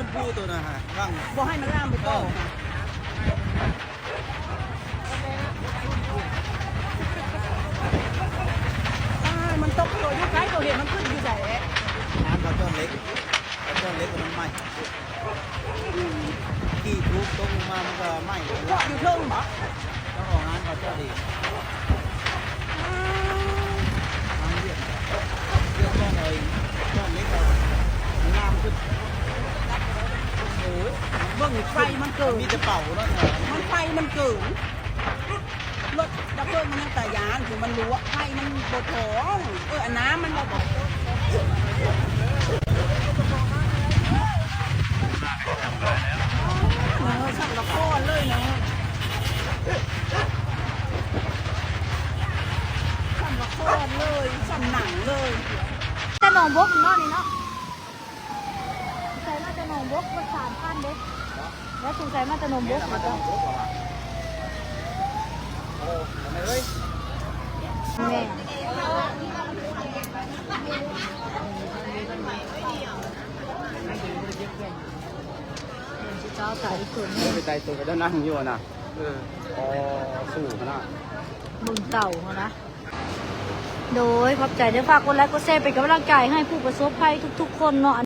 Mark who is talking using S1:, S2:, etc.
S1: ขึ้นผู้ตัวนะฮะว่าง
S2: บ่ให้มันล่ามไปโตมันตกตัวอยู่ใกล้ตัวเห็นมันขึ้นอยู่ไหน
S1: น้ำปลาจ้อนเล็กปลาจ้อนเล็กมันไหม้ที่ทุบตรงมามันก็ไหม้
S2: เกาะอยู่เทิงเหรอ
S1: ต้องออกงานปลาจ้อนดีงานเรียกจ้อนเลยจ้อนเล็กเราน้ำขึ้นโอ้ย
S2: เบิ่งไฟมันเกิด
S1: มีจะเป่าแล้วเหรอ
S2: มันไฟมันเกิดรถดับเพลิงมันยังแต่ยานถึงมันรู้ว่าไฟมันบดท้องน้ำมันบดสั่งละก้อนเลยเนาะสั่งละก้อนเลยสั่งหนังเลย
S3: จะหนองบกเนาะนี่เนาะใส่มาจะหนองบกก็3,000เด้แล้วสงสัยมาจะหนองบกมาจ้ะ
S1: โอ้ทำไมเฮ้ย
S3: แม่เจ้าสายสุด
S1: ไปใจตัวไปด้านนั่งอยู่นะอ๋อสู้นะ
S3: บุญเต่าเขานะโดยขอบใจได้ฝากกดไลค์กดแชร์เป็นกำลังใจให้ผู้ประสบภัยทุกๆคนเนาะ